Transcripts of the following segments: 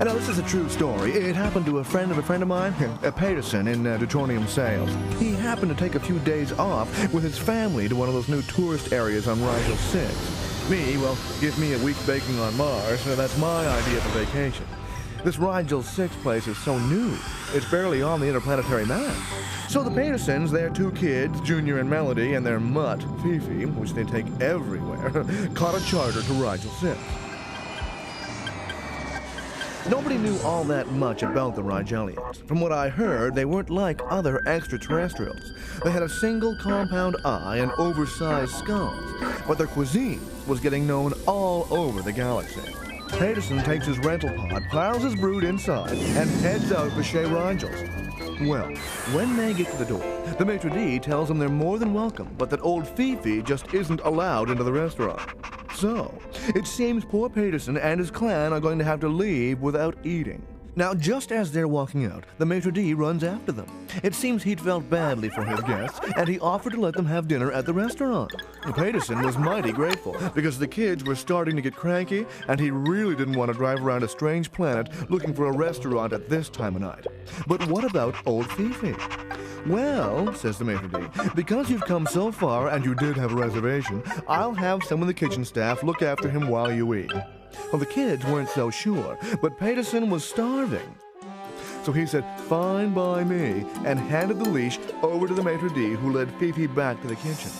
And now this is a true story. It happened to a friend of mine, Peterson, in Deutronium Sales. He happened to take a few days off with his family to one of those new tourist areas on Rigel 6. Me, well, give me a week baking on Mars, that's my idea of a vacation. This Rigel 6 place is so new, it's barely on the interplanetary map. So the Petersons, their two kids, Junior and Melody, and their mutt, Fifi, which they take everywhere, caught a charter to Rigel 6. Nobody knew all that much about the Rigelians. From what I heard, they weren't like other extraterrestrials. They had a single compound eye and oversized skulls, but their cuisine was getting known all over the galaxy. Peterson takes his rental pod, piles his brood inside, and heads out for Chez Rigels. Well, when they get to the door, the maitre d' tells them they're more than welcome, but that old Fifi just isn't allowed into the restaurant. So, it seems poor Peterson and his clan are going to have to leave without eating. Now, just as they're walking out, the maitre d' runs after them. It seems he'd felt badly for his guests, and he offered to let them have dinner at the restaurant. Peterson was mighty grateful, because the kids were starting to get cranky, and he really didn't want to drive around a strange planet looking for a restaurant at this time of night. But what about old Fifi? Well, says the maitre d', because you've come so far and you did have a reservation, I'll have some of the kitchen staff look after him while you eat. Well, the kids weren't so sure, but Peterson was starving. So he said, fine by me, and handed the leash over to the maitre d', who led Fifi back to the kitchen.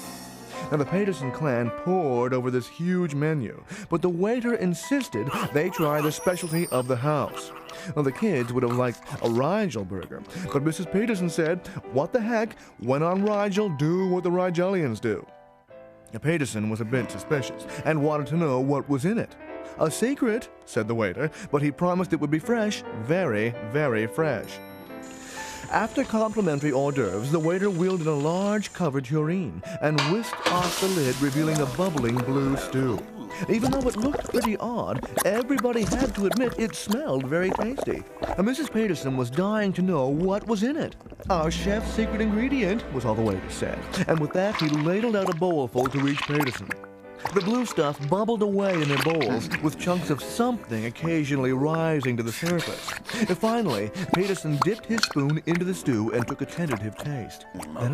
Now, the Peterson clan pored over this huge menu, but the waiter insisted they try the specialty of the house. Well, the kids would have liked a Rigel burger, but Mrs. Peterson said, what the heck, when on Rigel, do what the Rigelians do. Now, Peterson was a bit suspicious and wanted to know what was in it. A secret, said the waiter, but he promised it would be fresh, very, very fresh. After complimentary hors d'oeuvres, the waiter wheeled in a large covered tureen and whisked off the lid, revealing a bubbling blue stew. Even though it looked pretty odd, everybody had to admit it smelled very tasty. And Mrs. Peterson was dying to know what was in it. Our chef's secret ingredient, was all the waiter said, and with that he ladled out a bowlful to reach Peterson. The blue stuff bubbled away in their bowls, with chunks of something occasionally rising to the surface. And finally, Peterson dipped his spoon into the stew and took a tentative taste. Then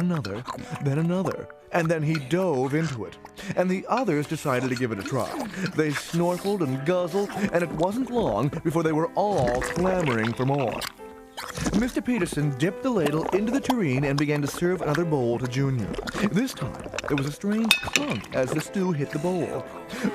another, and then he dove into it. And the others decided to give it a try. They snorkeled and guzzled, and it wasn't long before they were all clamoring for more. Mr. Peterson dipped the ladle into the tureen and began to serve another bowl to Junior. This time, there was a strange clunk as the stew hit the bowl.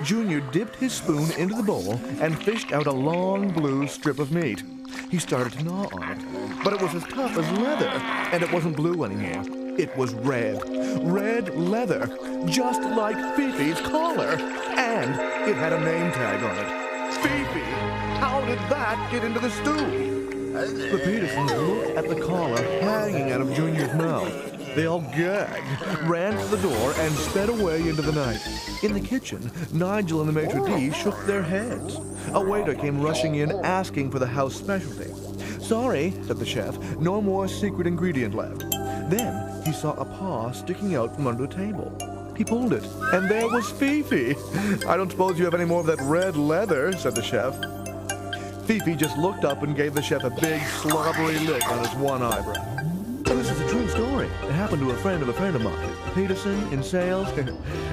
Junior dipped his spoon into the bowl and fished out a long blue strip of meat. He started to gnaw on it, but it was as tough as leather, and it wasn't blue anymore. It was red. Red leather, just like Fifi's collar. And it had a name tag on it. Fifi! How did that get into the stew? The Petersons looked at the collar hanging out of Junior's mouth. They all gagged, ran to the door, and sped away into the night. In the kitchen, Nigel and the maitre d' shook their heads. A waiter came rushing in, asking for the house specialty. Sorry, said the chef, no more secret ingredient left. Then he saw a paw sticking out from under the table. He pulled it, and there was Fifi. I don't suppose you have any more of that red leather, said the chef. Fifi just looked up and gave the chef a big, slobbery lick on his one eyebrow. Well, this is a true story. It happened to a friend of mine, Peterson, in Sales.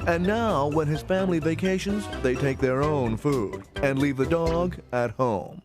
And now, when his family vacations, they take their own food and leave the dog at home.